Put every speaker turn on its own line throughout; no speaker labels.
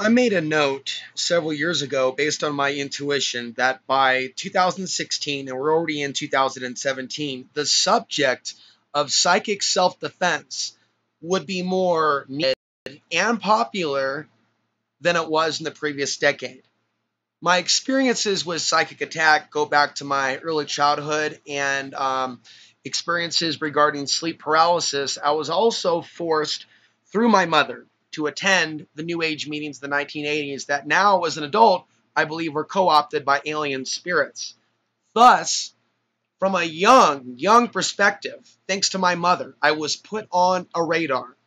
I made a note several years ago based on my intuition that by 2016, and we're already in 2017, the subject of psychic self defense would be more needed and popular than it was in the previous decade. My experiences with psychic attack go back to my early childhood and experiences regarding sleep paralysis. I was also forced through my mother to attend the New Age meetings of the 1980s that now, as an adult, I believe were co opted by alien spirits. Thus, from a young perspective, thanks to my mother, I was put on a radar.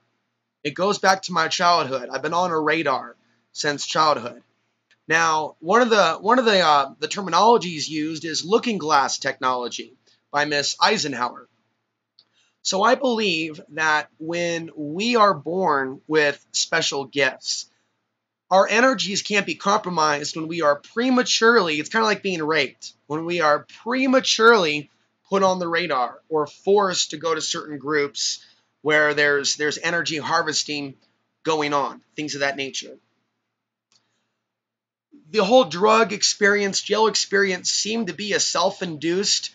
It goes back to my childhood. I've been on a radar since childhood. Now, one of the terminologies used is looking glass technology by Miss Eisenhower. So I believe that when we are born with special gifts, our energies can't be compromised when we are prematurely, it's kind of like being raped, when we are prematurely put on the radar or forced to go to certain groups where there's energy harvesting going on, things of that nature. The whole drug experience, jail experience seemed to be a self-induced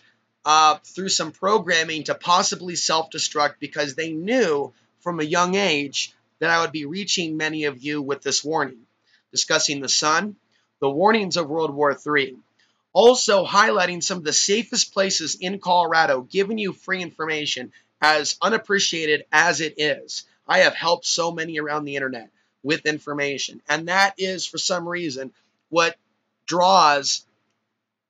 through some programming to possibly self-destruct because they knew from a young age that I would be reaching many of you with this warning, discussing the sun, the warnings of World War III, also highlighting some of the safest places in Colorado, giving you free information as unappreciated as it is. I have helped so many around the internet with information, and that is, for some reason, what draws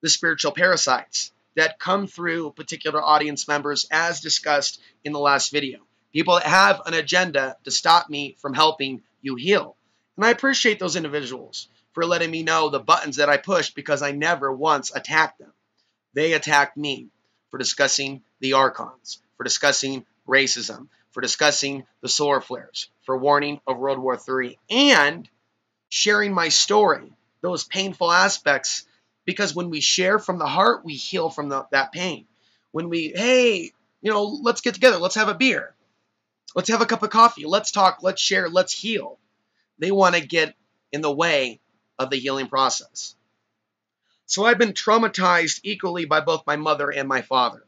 the spiritual parasites that come through particular audience members, as discussed in the last video. People that have an agenda to stop me from helping you heal. And I appreciate those individuals for letting me know the buttons that I pushed because I never once attacked them. They attacked me for discussing the archons, for discussing racism, for discussing the solar flares, for warning of World War III, and sharing my story, those painful aspects, because when we share from the heart, we heal from that pain. When we, hey, let's get together, let's have a beer, let's have a cup of coffee, let's talk, let's share, let's heal. They want to get in the way of the healing process. So I've been traumatized equally by both my mother and my father,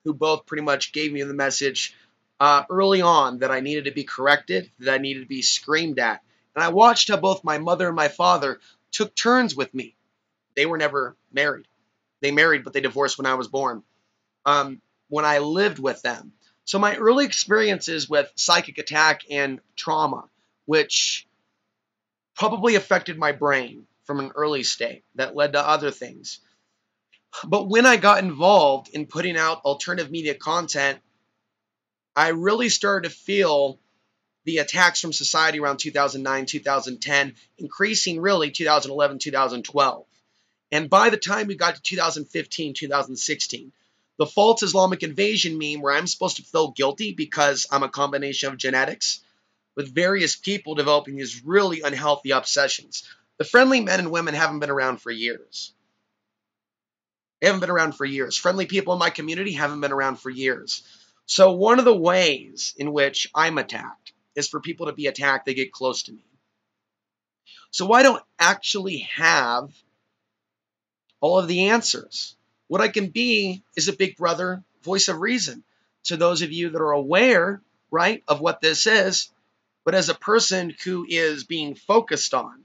who both pretty much gave me the message early on that I needed to be corrected, that I needed to be screamed at. And I watched how both my mother and my father took turns with me. They were never married. They married, but they divorced when I was born, when I lived with them. So my early experiences with psychic attack and trauma, which probably affected my brain from an early state that led to other things. But when I got involved in putting out alternative media content, I really started to feel the attacks from society around 2009, 2010, increasing really 2011, 2012. And by the time we got to 2015, 2016, the false Islamic invasion meme where I'm supposed to feel guilty because I'm a combination of genetics, with various people developing these really unhealthy obsessions. The friendly men and women haven't been around for years. They haven't been around for years. Friendly people in my community haven't been around for years. So one of the ways in which I'm attacked is for people to be attacked, they get close to me. So I don't actually have all of the answers. What I can be is a big brother, voice of reason to those of you that are aware, right, of what this is. But as a person who is being focused on,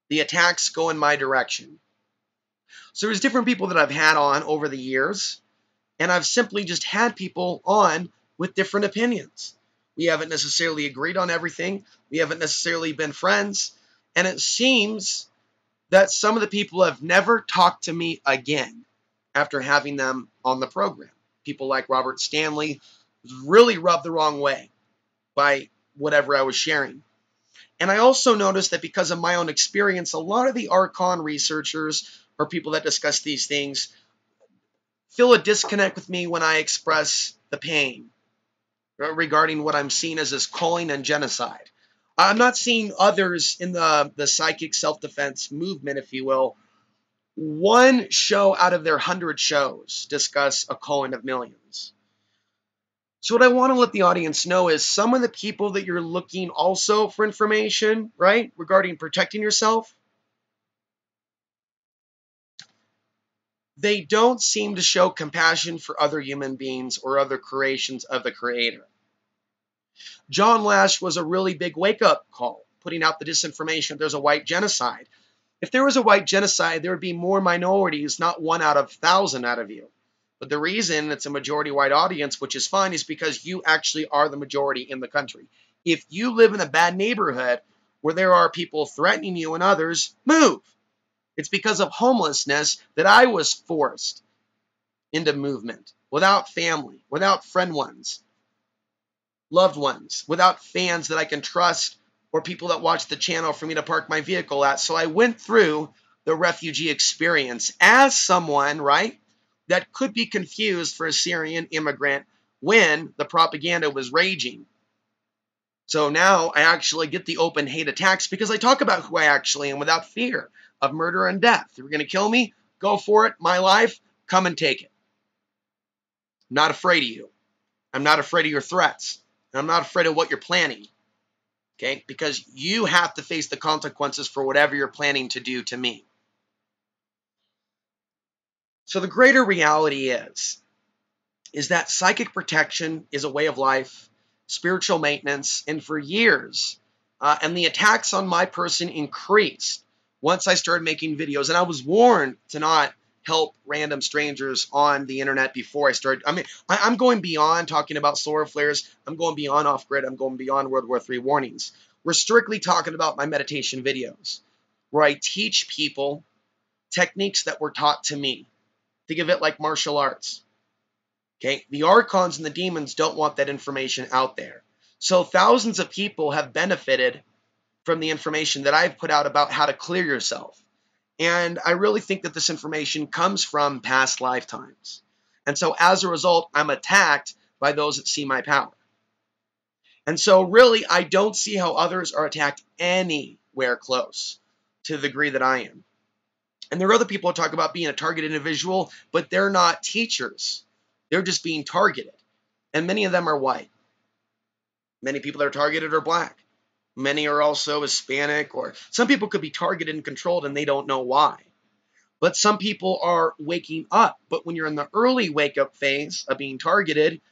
the attacks go in my direction. So there's different people that I've had on over the years, and I've simply just had people on with different opinions. We haven't necessarily agreed on everything. We haven't necessarily been friends. And it seems that some of the people have never talked to me again after having them on the program. People like Robert Stanley really rubbed the wrong way by whatever I was sharing. And I also noticed that because of my own experience, a lot of the Archon researchers or people that discuss these things feel a disconnect with me when I express the pain regarding what I'm seeing as this culling and genocide. I'm not seeing others in the psychic self-defense movement, if you will. One show out of their 100 shows discuss a culling of millions. So what I want to let the audience know is some of the people that you're looking also for information, right, regarding protecting yourself, they don't seem to show compassion for other human beings or other creations of the Creator. John Lash was a really big wake-up call, putting out the disinformation. There's a white genocide. If there was a white genocide, there would be more minorities, not 1 out of 1,000 out of you. But the reason it's a majority white audience, which is fine, is because you actually are the majority in the country. If you live in a bad neighborhood where there are people threatening you and others, move. It's because of homelessness that I was forced into movement, without family, without friend ones, loved ones, without fans that I can trust or people that watch the channel for me to park my vehicle at. So I went through the refugee experience as someone, right, that could be confused for a Syrian immigrant when the propaganda was raging. So now I actually get the open hate attacks because I talk about who I actually am without fear of murder and death. If you're going to kill me, go for it. My life, come and take it. I'm not afraid of you. I'm not afraid of your threats. And I'm not afraid of what you're planning. Okay? Because you have to face the consequences for whatever you're planning to do to me. So the greater reality is that psychic protection is a way of life, spiritual maintenance, and for years, and the attacks on my person increased once I started making videos. And I was warned to not help random strangers on the internet before I started. I mean, I'm going beyond talking about solar flares. I'm going beyond off-grid. I'm going beyond World War III warnings. We're strictly talking about my meditation videos, where I teach people techniques that were taught to me. Think of it like martial arts. Okay, the archons and the demons don't want that information out there. So thousands of people have benefited from the information that I've put out about how to clear yourself. And I really think that this information comes from past lifetimes. And so as a result, I'm attacked by those that see my power. And so really, I don't see how others are attacked anywhere close to the degree that I am. And there are other people who talk about being a targeted individual, but they're not teachers. They're just being targeted. And many of them are white. Many people that are targeted are black. Many are also Hispanic, or some people could be targeted and controlled and they don't know why. But some people are waking up. But when you're in the early wake-up phase of being targeted,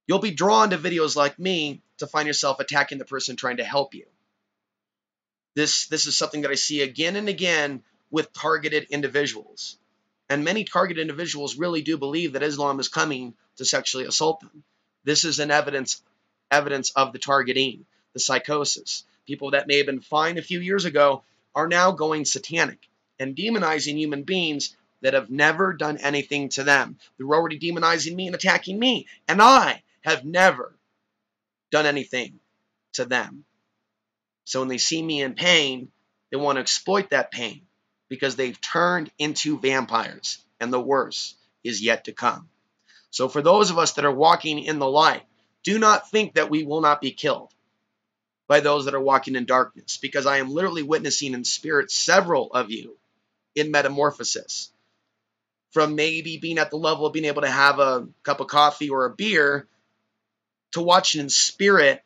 you'll be drawn to videos like me to find yourself attacking the person trying to help you. This is something that I see again and again with targeted individuals. And many targeted individuals really do believe that Islam is coming to sexually assault them. This is an evidence of the targeting, the psychosis. People that may have been fine a few years ago are now going satanic and demonizing human beings that have never done anything to them. They're already demonizing me and attacking me, and I have never done anything to them. So when they see me in pain, they want to exploit that pain because they've turned into vampires, and the worst is yet to come. So for those of us that are walking in the light, do not think that we will not be killed by those that are walking in darkness, because I am literally witnessing in spirit several of you in metamorphosis, from maybe being at the level of being able to have a cup of coffee or a beer to watching in spirit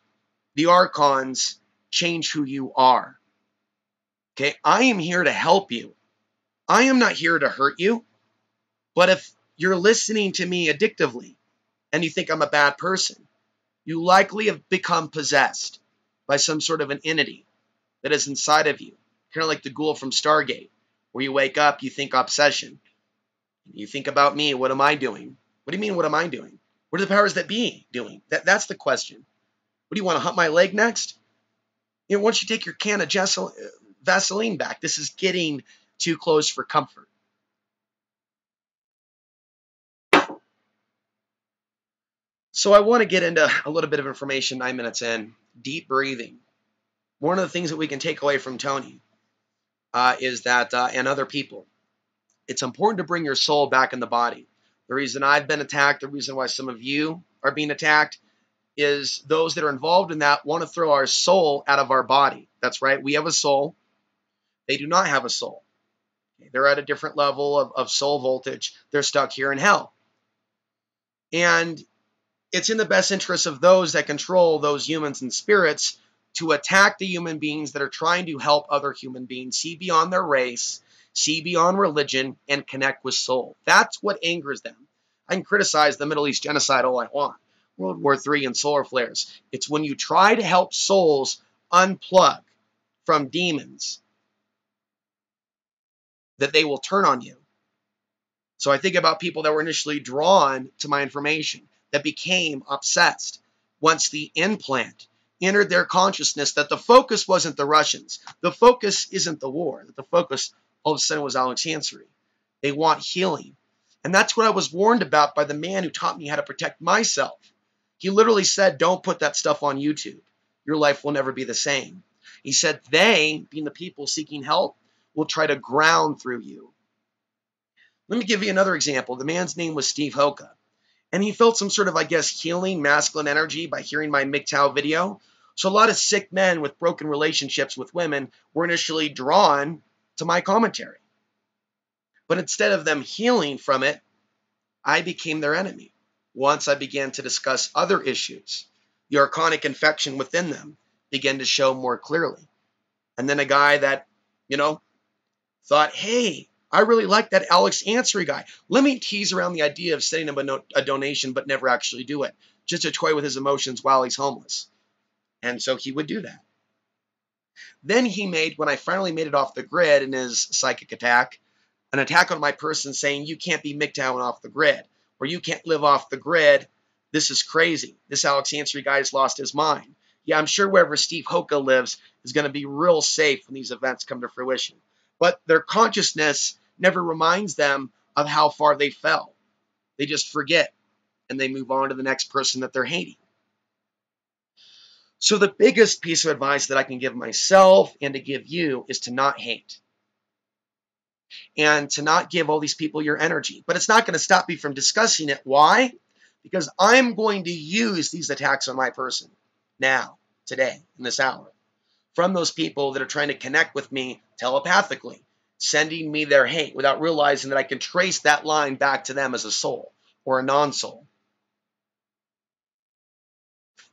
the archons change who you are. Okay, I am here to help you. I am not here to hurt you. But if you're listening to me addictively and you think I'm a bad person, you likely have become possessed by some sort of an entity that is inside of you. Kind of like the ghoul from Stargate, where you wake up, you think obsession. You think about me, what am I doing? What do you mean, what am I doing? What are the powers that be doing? That's the question. What do you want to hunt my leg next? You know, once you take your can of Vaseline back, this is getting too close for comfort. So I want to get into a little bit of information 9 minutes in. Deep breathing. One of the things that we can take away from Tony is that, and other people, it's important to bring your soul back in the body. The reason I've been attacked, the reason why some of you are being attacked, is those that are involved in that want to throw our soul out of our body. That's right. We have a soul. They do not have a soul. They're at a different level of soul voltage. They're stuck here in hell. And it's in the best interest of those that control those humans and spirits to attack the human beings that are trying to help other human beings see beyond their race, see beyond religion, and connect with soul. That's what angers them. I can criticize the Middle East genocide all I want, World War III and solar flares. It's when you try to help souls unplug from demons that they will turn on you. So I think about people that were initially drawn to my information, that became obsessed once the implant entered their consciousness that the focus wasn't the Russians. The focus isn't the war. The focus all of a sudden was Alex Ansary. They want healing. And that's what I was warned about by the man who taught me how to protect myself. He literally said, don't put that stuff on YouTube. Your life will never be the same. He said they, being the people seeking help, will try to ground through you. Let me give you another example. The man's name was Steve Hoka. And he felt some sort of, I guess, healing masculine energy by hearing my MGTOW video. So a lot of sick men with broken relationships with women were initially drawn to my commentary. But instead of them healing from it, I became their enemy. Once I began to discuss other issues, the archonic infection within them began to show more clearly. And then a guy that, thought, hey, I really like that Alex Ansary guy. Let me tease around the idea of sending him a donation, but never actually do it, just to toy with his emotions while he's homeless. And so he would do that. Then he made, when I finally made it off the grid in his psychic attack, an attack on my person saying, you can't be MGTOWing off the grid, or you can't live off the grid. This is crazy. This Alex Ansary guy has lost his mind. Yeah, I'm sure wherever Steve Hoka lives is going to be real safe when these events come to fruition. But their consciousness never reminds them of how far they fell. They just forget, and they move on to the next person that they're hating. So the biggest piece of advice that I can give myself and to give you is to not hate. And to not give all these people your energy. But it's not going to stop me from discussing it. Why? Because I'm going to use these attacks on my person now, today, in this hour, from those people that are trying to connect with me telepathically, sending me their hate without realizing that I can trace that line back to them as a soul or a non-soul.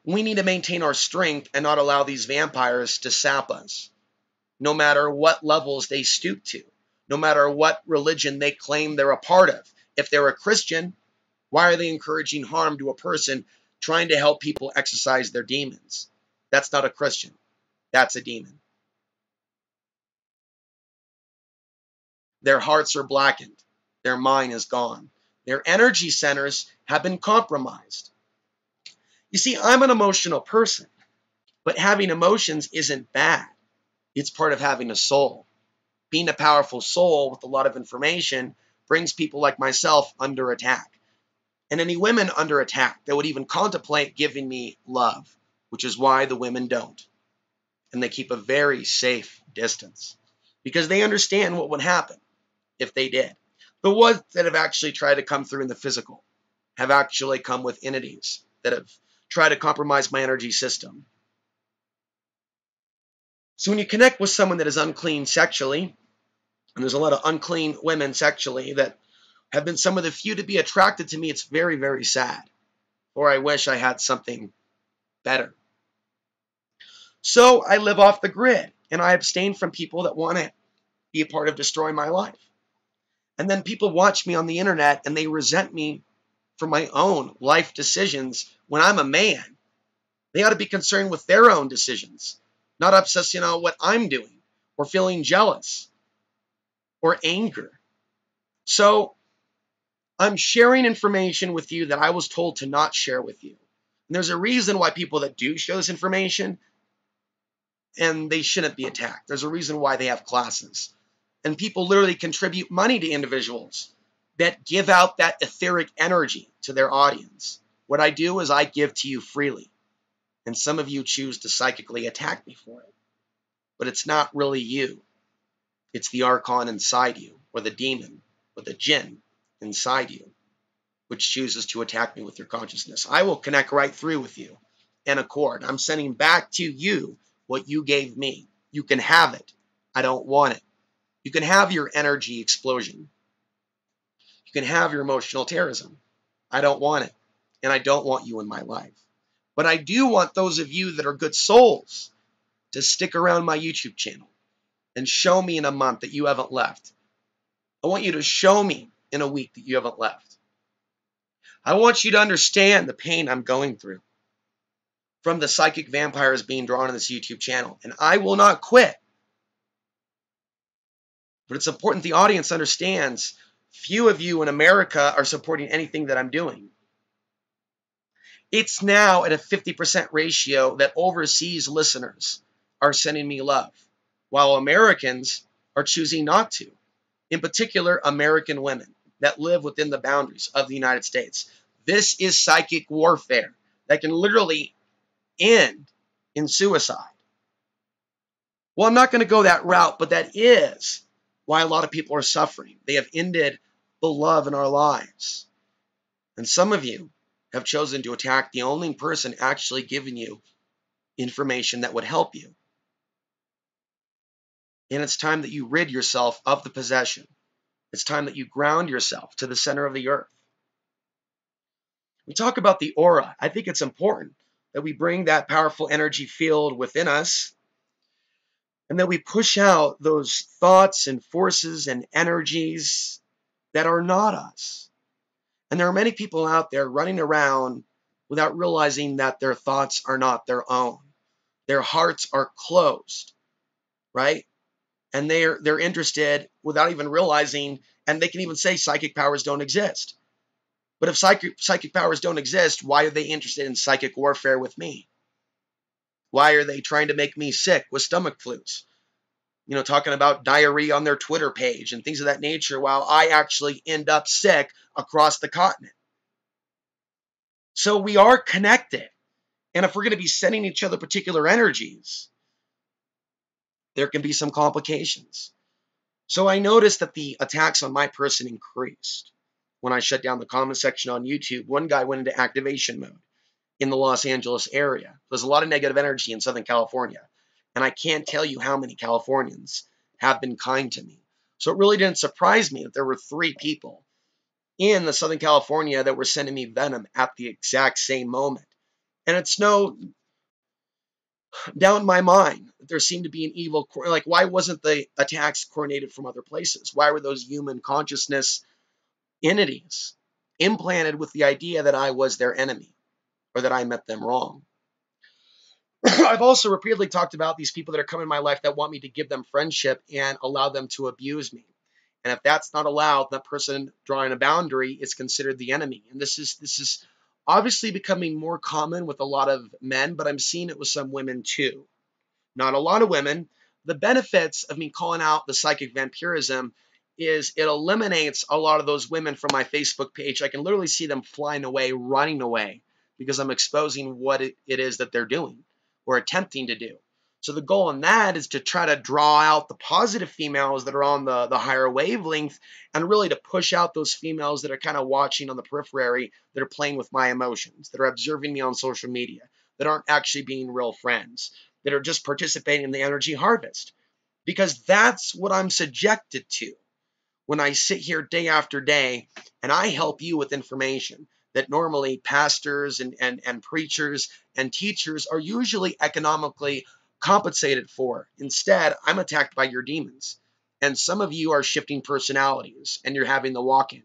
We need to maintain our strength and not allow these vampires to sap us, no matter what levels they stoop to, no matter what religion they claim they're a part of. If they're a Christian, why are they encouraging harm to a person trying to help people exorcise their demons? That's not a Christian. That's a demon. Their hearts are blackened. Their mind is gone. Their energy centers have been compromised. You see, I'm an emotional person, but having emotions isn't bad. It's part of having a soul. Being a powerful soul with a lot of information brings people like myself under attack. And any women under attack that would even contemplate giving me love, which is why the women don't. And they keep a very safe distance because they understand what would happen if they did. The ones that have actually tried to come through in the physical have actually come with entities that have tried to compromise my energy system. So when you connect with someone that is unclean sexually, and there's a lot of unclean women sexually that have been some of the few to be attracted to me, it's very, very sad. Or I wish I had something better. So I live off the grid, and I abstain from people that want to be a part of destroying my life. And then people watch me on the internet, and they resent me for my own life decisions when I'm a man. They ought to be concerned with their own decisions, not obsessing on what I'm doing, or feeling jealous, or anger. So I'm sharing information with you that I was told to not share with you. And there's a reason why people that do share this information, and they shouldn't be attacked. There's a reason why they have classes. And people literally contribute money to individuals that give out that etheric energy to their audience. What I do is I give to you freely. And some of you choose to psychically attack me for it. But it's not really you. It's the archon inside you, or the demon, or the jinn inside you, which chooses to attack me with your consciousness. I will connect right through with you and accord. I'm sending back to you what you gave me. You can have it. I don't want it. You can have your energy explosion. You can have your emotional terrorism. I don't want it. and I don't want you in my life. But I do want those of you that are good souls to stick around my YouTube channel and show me in a month that you haven't left. I want you to show me in a week that you haven't left. I want you to understand the pain I'm going through from the psychic vampires being drawn in this YouTube channel. And I will not quit. But it's important the audience understands few of you in America are supporting anything that I'm doing. It's now at a 50% ratio that overseas listeners are sending me love, while Americans are choosing not to. In particular, American women that live within the boundaries of the United States. This is psychic warfare that can literally end in suicide. Well, I'm not going to go that route, but that is why a lot of people are suffering. They have ended the love in our lives. And some of you have chosen to attack the only person actually giving you information that would help you. And it's time that you rid yourself of the possession. It's time that you ground yourself to the center of the earth. We talk about the aura. I think it's important that we bring that powerful energy field within us and that we push out those thoughts and forces and energies that are not us. And there are many people out there running around without realizing that their thoughts are not their own. Their hearts are closed, right? And they're interested without even realizing, and they can even say psychic powers don't exist. But if psychic powers don't exist, why are they interested in psychic warfare with me? Why are they trying to make me sick with stomach flus? Talking about diarrhea on their Twitter page and things of that nature, while I actually end up sick across the continent. So we are connected. And if we're going to be sending each other particular energies, there can be some complications. So I noticed that the attacks on my person increased when I shut down the comment section on YouTube. One guy went into activation mode in the Los Angeles area. There's a lot of negative energy in Southern California. And I can't tell you how many Californians have been kind to me. So it really didn't surprise me that there were 3 people in the Southern California that were sending me venom at the exact same moment. And it's no doubt in my mind that there seemed to be an evil, like why wasn't the attacks coordinated from other places? Why were those human consciousness entities implanted with the idea that I was their enemy or that I met them wrong? I've also repeatedly talked about these people that are coming in my life that want me to give them friendship and allow them to abuse me. And if that's not allowed, that person drawing a boundary is considered the enemy. And this is obviously becoming more common with a lot of men, but I'm seeing it with some women too. Not a lot of women. The benefits of me calling out the psychic vampirism is it eliminates a lot of those women from my Facebook page. I can literally see them flying away, running away, because I'm exposing what it is that they're doing or attempting to do. So the goal in that is to try to draw out the positive females that are on the higher wavelength and really to push out those females that are kind of watching on the periphery, that are playing with my emotions, that are observing me on social media, that aren't actually being real friends, that are just participating in the energy harvest. Because that's what I'm subjected to when I sit here day after day and I help you with information that normally pastors and preachers and teachers are usually economically compensated for. Instead, I'm attacked by your demons. And some of you are shifting personalities and you're having the walk-in.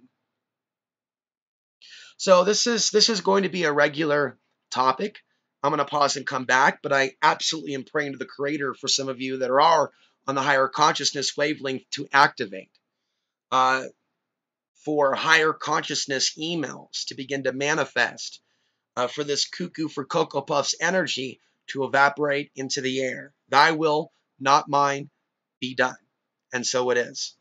So this is going to be a regular topic. I'm going to pause and come back, but I absolutely am praying to the Creator for some of you that are on the higher consciousness wavelength to activate. For higher consciousness emails to begin to manifest, for this cuckoo for Cocoa Puffs energy to evaporate into the air. Thy will, not mine, be done. And so it is.